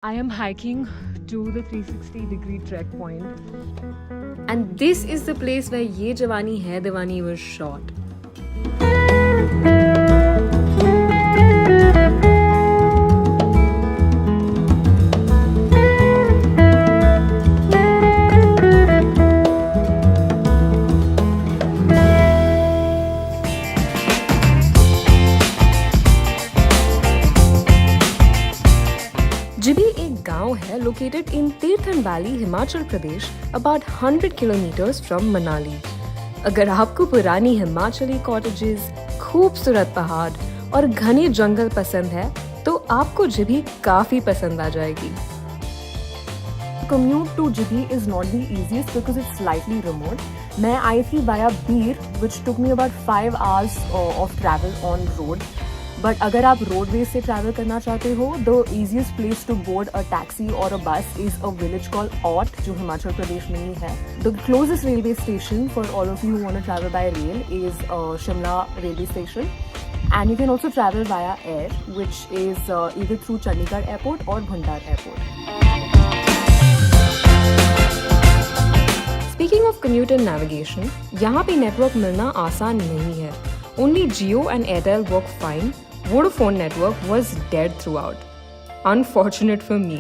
I am hiking to the 360-degree trek point. And this is the place where Ye Jawani Hai Diwani was shot. Jibhi एक गांव है located in Tirthan Valley, Himachal Pradesh, about 100 kilometers from Manali. अगर आपको पुरानी Himachali cottages, खूबसूरत पहाड़ और घने जंगल पसंद है, तो आपको जिभी काफी पसंद आ जाएगी. Commute to Jibhi is not the easiest because it's slightly remote. मैं आई थी via Beer, which took me about 5 hours of travel on road. But अगर आप रोडवेज से ट्रैवल करना चाहते हो, the easiest place to board a taxi or a bus is a village called Ott, जो हिमाचल प्रदेश में ही है. The closest railway station for all of you who want to travel by rail is Shimla railway station. And you can also travel via air, which is either through Chandigarh airport or Bhandar airport. Speaking of commute and navigation, यहाँ पे network मिलना आसान नहीं है. Only Jio and Airtel work fine. Vodafone network was dead throughout. Unfortunate for me.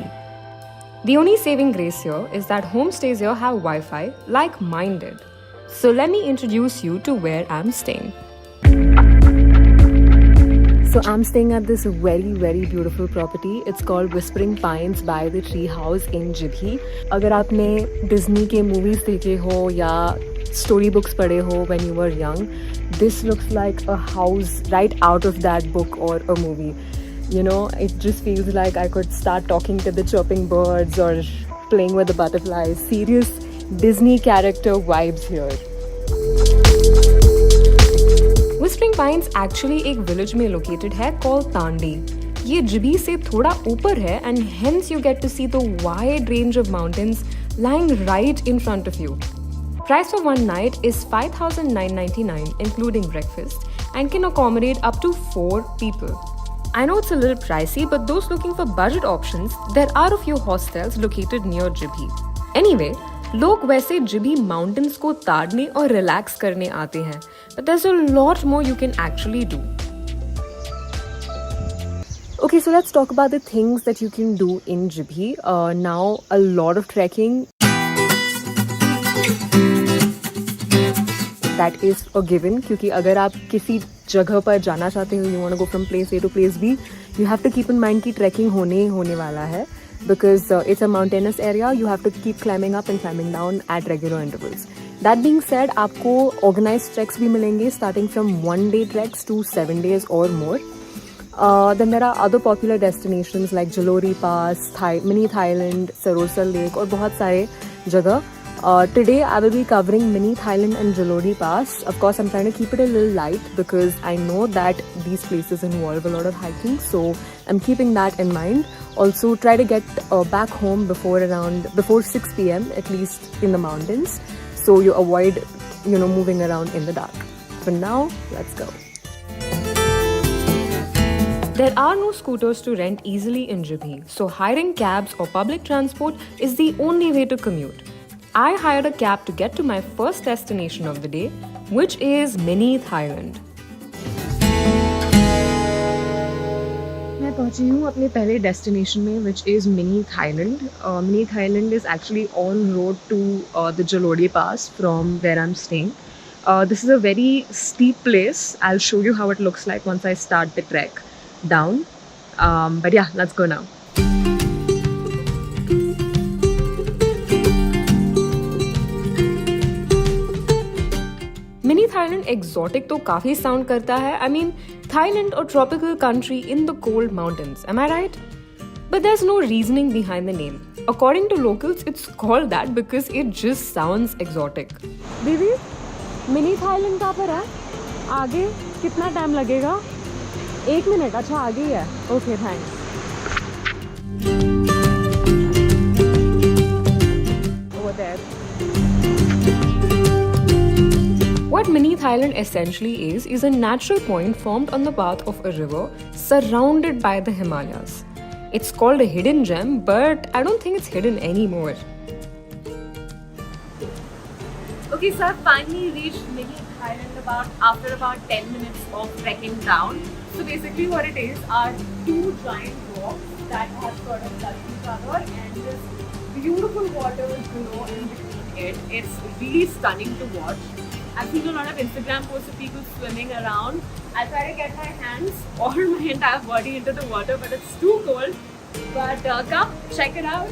The only saving grace here is that homestays here have Wi-Fi like mine did. So let me introduce you to where I'm staying. So I'm staying at this very beautiful property. It's called Whispering Pines by the Tree House in Jibhi. अगर आपने Disney के movies देखे हो या story books पढ़े हो when you were young, this looks like a house right out of that book or a movie. You know, it just feels like I could start talking to the chirping birds or playing with the butterflies. Serious Disney character vibes here. Whispering Pines actually एक village में located है called Tandi. ये जिभी से थोड़ा ऊपर है and hence you get to see the wide range of mountains lying right in front of you. Price for one night is 5,999 including breakfast and can accommodate up to 4 people. I know it's a little pricey, but those looking for budget options, there are a few hostels located near Jibhi. Anyway, लोग वैसे Jibhi mountains को ताड़ने और relax करने आते हैं, but there's a lot more you can actually do. Okay, so let's talk about the things that you can do in Jibhi. Now, a lot of trekking. That is a given, क्योंकि अगर आप किसी जगह पर जाना चाहते हो, you want to go from place A to place B, you have to keep in mind कि trekking होने वाला है, because it's a mountainous area. You have to keep climbing up and climbing down at regular intervals. That being said, आपको organized treks भी मिलेंगे, starting from 1-day treks to 7 days or more. Then there are other popular destinations like Jalori Pass, Mini Thailand, Sarosal Lake और बहुत सारे जगह. Today I will be covering Mini Thailand and Jalori Pass. Of course, I'm trying to keep it a little light because I know that these places involve a lot of hiking, so I'm keeping that in mind. Also, try to get back home before 6 p.m. at least in the mountains, so you avoid moving around in the dark. For now, let's go. There are no scooters to rent easily in Jibhi, so hiring cabs or public transport is the only way to commute. I hired a cab to get to my first destination of the day, which is Mini Thailand. मैं पहुंची हूँ अपने पहले destination में, which is Mini Thailand. Mini Thailand is actually on road to the Jalori Pass from where I'm staying. This is a very steep place. I'll show you how it looks like once I start the trek down. But yeah, let's go now. Mini Thailand exotic तो काफी sound करता है. I mean, Thailand or tropical country in the cold mountains. Am I right? But there's no reasoning behind the name. According to locals, it's called that because it just sounds exotic. दीदी, Mini Thailand कहाँ पर है? आगे कितना time लगेगा? 1 minute. अच्छा, आगे ही है. Okay, thanks. Over there. What Mini Thailand essentially is a natural point formed on the path of a river surrounded by the Himalayas. It's called a hidden gem, but I don't think it's hidden anymore. Okay, so I finally reached mini Thailand after about 10 minutes of trekking down. So basically what it is are two giant rocks that have sort of touched each other and this beautiful water below in between it. It's really stunning to watch. I've seen a lot of Instagram posts of people swimming around. I try to get my hands or my entire body into the water, but it's too cold. But come, check it out.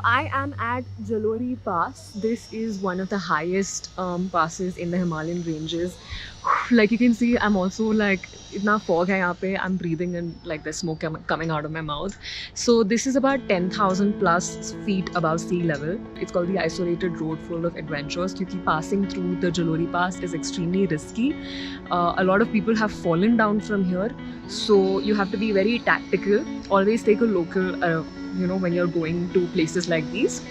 I am at Jalori Pass. This is one of the highest passes in the Himalayan ranges. Like you can see, I'm also like, itna fog hai yahan pe. I'm breathing in like the smoke coming out of my mouth. So this is about 10,000 plus feet above sea level. It's called the isolated road full of adventures. Because passing through the Jalori Pass is extremely risky. A lot of people have fallen down from here. So you have to be very tactical. Always take a local when you're going to places like these.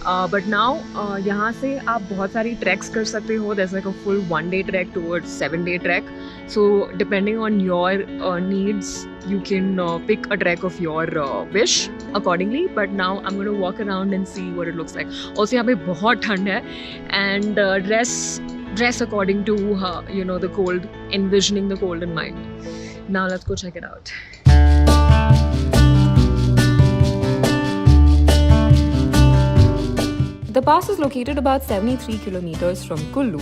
But now यहाँ से आप बहुत सारी treks कर सकते हो. There's like a full 1-day trek towards 7-day trek. So depending on your needs, you can pick a trek of your wish accordingly. But now I'm going to walk around and see what it looks like. Also यहाँ पे बहुत ठंड है and dress according to the cold, envisioning the cold in mind. Now let's go check it out. The pass is located about 73 kilometers from Kullu.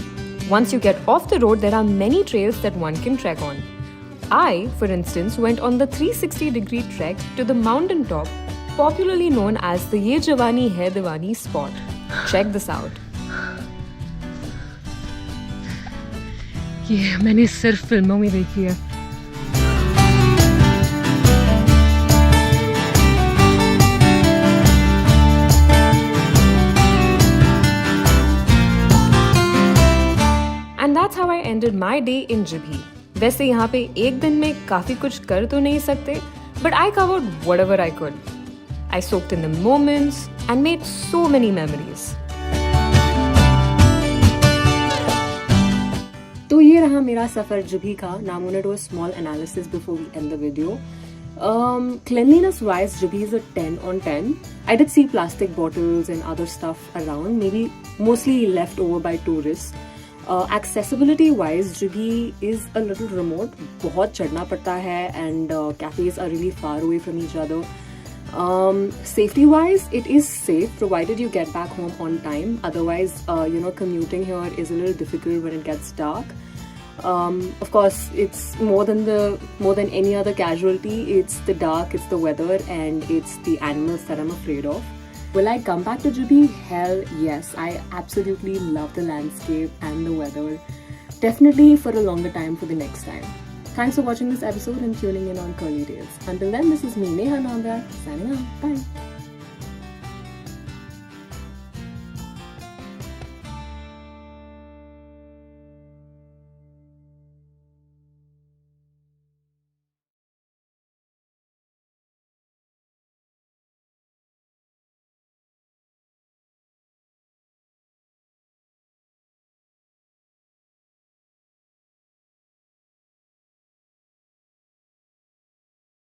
Once you get off the road, there are many trails that one can trek on. I, for instance, went on the 360-degree trek to the mountain top, popularly known as the Ye Jawani Hai Diwani spot. Check this out. ये मैंने सिर्फ फिल्मों में देखी है. And that's how I ended my day in Jibhi. वैसे यहाँ पे एक दिन में काफी कुछ कर तो नहीं सकते, but I covered whatever I could. I soaked in the moments and made so many memories. तो ये रहा मेरा सफर जिभी का. Now I'm gonna do a small analysis before we end the video. Cleanliness wise, Jibhi is a 10 on 10. I did see plastic bottles and other stuff around, maybe mostly left over by tourists. Accessibility wise, Jibhi is a little remote. बहुत चढ़ना पड़ता है and cafes are really far away from each other. Safety wise, it is safe provided you get back home on time. Otherwise, commuting here is a little difficult when it gets dark. Of course, it's more than any other casualty. It's the dark, it's the weather, and it's the animals that I'm afraid of. Will I come back to Jibhi? Hell yes. I absolutely love the landscape and the weather. Definitely for a longer time for the next time. Thanks for watching this episode and tuning in on Curly Tales. Until then, this is me, Neha Nanda, signing out. Bye.